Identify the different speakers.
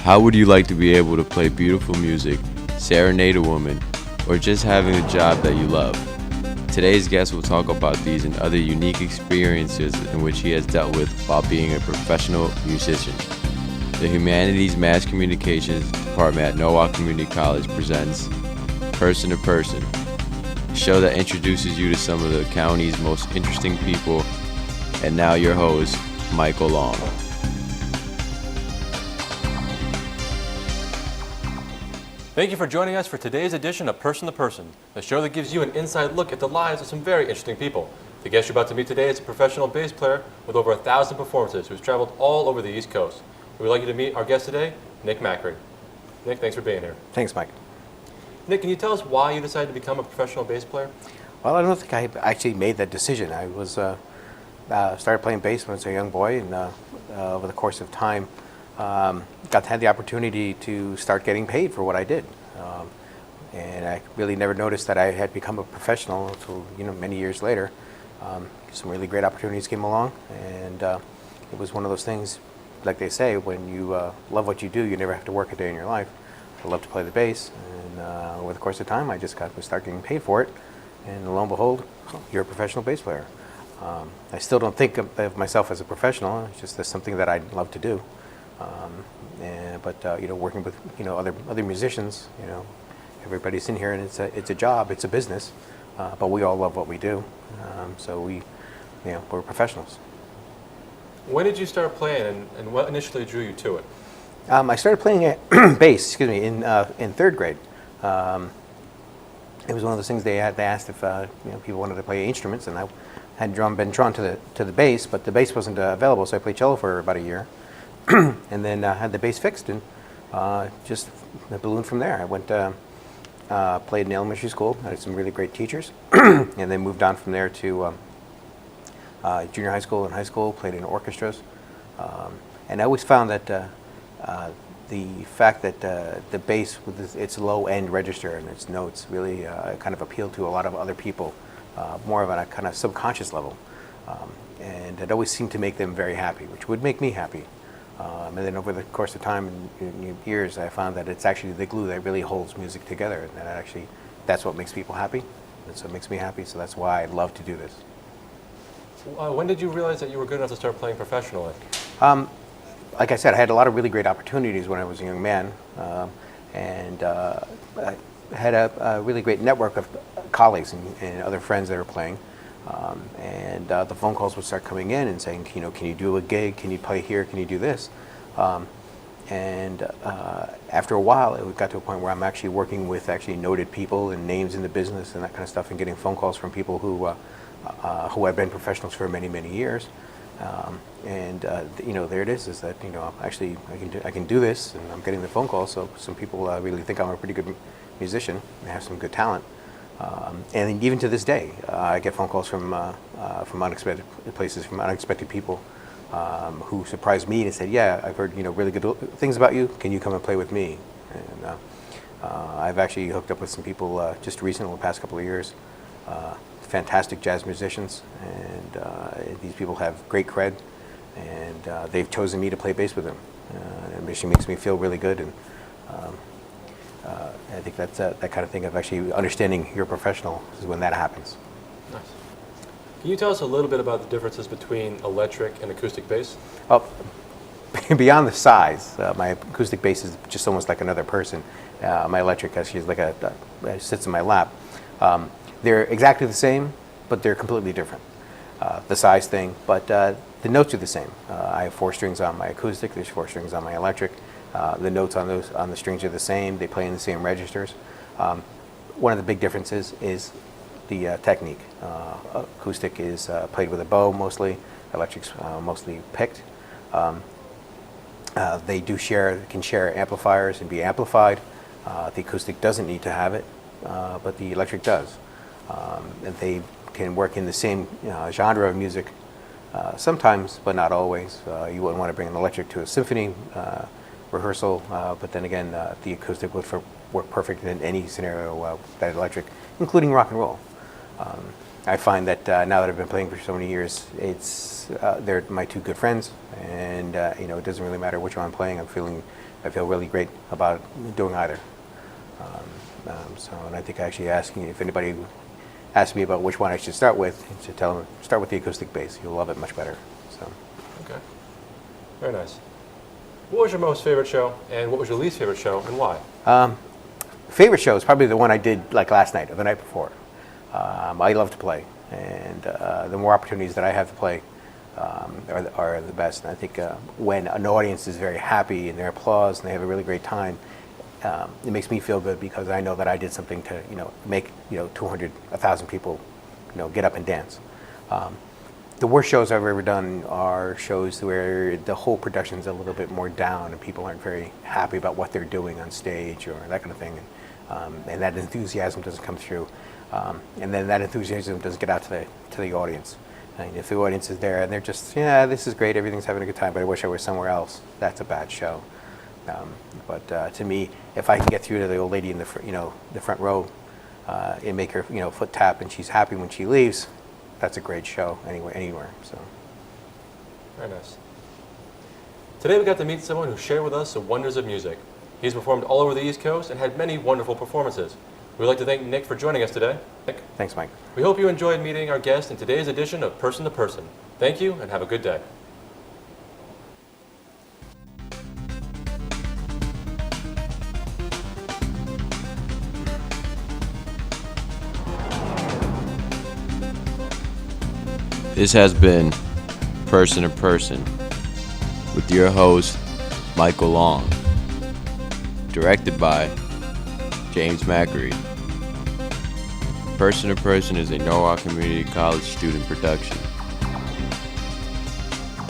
Speaker 1: How would you like to be able to play beautiful music, serenade a woman, or just having a job that you love? Today's guest will talk about these and other unique experiences in which he has dealt with while being a professional musician. The Humanities Mass Communications Department at Norwalk Community College presents Person to Person, a show that introduces you to some of the county's most interesting people. And now your host, Michael Long.
Speaker 2: Thank you for joining us for today's edition of Person to Person, the show that gives you an inside look at the lives of some very interesting people. The guest you're about to meet today is a professional bass player with over 1,000 performances who's traveled all over the East Coast. We would like you to meet our guest today, Nick Macri. Nick, thanks for being here.
Speaker 3: Thanks, Mike.
Speaker 2: Nick, can you tell us why you decided to become a professional bass player?
Speaker 3: Well, I don't think I actually made that decision. I was started playing bass when I was a young boy, and over the course of time, had the opportunity to start getting paid for what I did. And I really never noticed that I had become a professional until many years later. Some really great opportunities came along, and it was one of those things, like they say, when you love what you do, you never have to work a day in your life. I love to play the bass, and over the course of time, I just got to start getting paid for it, and lo and behold, you're a professional bass player. I still don't think of myself as a professional. It's just something that I love to do. But working with other musicians, everybody's in here, and it's a job, it's a business, but we all love what we do. So we're professionals.
Speaker 2: When did you start playing, and what initially drew you to it?
Speaker 3: I started playing bass, in third grade. It was one of those things they asked if people wanted to play instruments, and I had been drawn to the bass, but the bass wasn't available, so I played cello for about a year, and then had the bass fixed, and just ballooned from there. I went played in elementary school. I had some really great teachers, and then moved on from there to junior high school and high school. Played in orchestras, and I always found that the fact that the bass with its low end register and its notes really kind of appealed to a lot of other people, more of on a kind of subconscious level, and it always seemed to make them very happy, which would make me happy. And then over the course of time and years, I found that it's actually the glue that really holds music together, and that that's what makes people happy. That's what makes me happy, so that's why I love to do this.
Speaker 2: When did you realize that you were good enough to start playing professionally?
Speaker 3: Like I said, I had a lot of really great opportunities when I was a young man, and I had a really great network of colleagues and other friends that were playing. And the phone calls would start coming in and saying, can you do a gig? Can you play here? Can you do this? And after a while, it got to a point where I'm actually working with noted people and names in the business and that kind of stuff, and getting phone calls from people who have been professionals for many, many years. There it is that actually I can do this, and I'm getting the phone calls. So some people really think I'm a pretty good musician and have some good talent. And even to this day, I get phone calls from unexpected places, from unexpected people who surprised me and said, "Yeah, I've heard really good things about you. Can you come and play with me?" And I've actually hooked up with some people just recently, in the past couple of years. Fantastic jazz musicians, and these people have great cred, and they've chosen me to play bass with them. And it makes me feel really good, and I think that's that kind of thing of actually understanding you're a professional is when that happens.
Speaker 2: Nice. Can you tell us a little bit about the differences between electric and acoustic bass?
Speaker 3: Well, beyond the size, my acoustic bass is just almost like another person. My electric actually is sits in my lap. They're exactly the same, but they're completely different. The size thing, but the notes are the same. I have 4 strings on my acoustic. There's 4 strings on my electric. The notes on the strings are the same. They play in the same registers. One of the big differences is the technique. Acoustic is played with a bow mostly. Electric's mostly picked. They can share amplifiers and be amplified. The acoustic doesn't need to have it, but the electric does. And they can work in the same genre of music sometimes, but not always. You wouldn't want to bring an electric to a symphony rehearsal, but then again, the acoustic would work perfect in any scenario that electric, including rock and roll. I find that now that I've been playing for so many years, they're my two good friends, and it doesn't really matter which one I'm playing. I feel really great about doing either. And I think actually asking if anybody asks me about which one I should start with, to tell them start with the acoustic bass. You'll love it much better. So.
Speaker 2: Okay. Very nice. What was your most favorite show, and what was your least favorite show, and why?
Speaker 3: Favorite show is probably the one I did like last night or the night before. I love to play, and the more opportunities that I have to play are the best. And I think when an audience is very happy and their applause and they have a really great time, it makes me feel good because I know that I did something to make 200, 1,000 people get up and dance. The worst shows I've ever done are shows where the whole production is a little bit more down and people aren't very happy about what they're doing on stage or that kind of thing, and that enthusiasm doesn't come through, and then that enthusiasm doesn't get out to the audience. And if the audience is there and they're just, yeah, this is great, everything's having a good time, but I wish I was somewhere else, that's a bad show. But to me, if I can get through to the old lady in the front row and make her foot tap and she's happy when she leaves, that's a great show anywhere. So.
Speaker 2: Very nice. Today we got to meet someone who shared with us the wonders of music. He's performed all over the East Coast and had many wonderful performances. We'd like to thank Nick for joining us today. Nick.
Speaker 3: Thanks, Mike.
Speaker 2: We hope you enjoyed meeting our guest in today's edition of Person to Person. Thank you and have a good day.
Speaker 1: This has been Person to Person with your host, Michael Long. Directed by James Macri. Person to Person is a Norwalk Community College student production.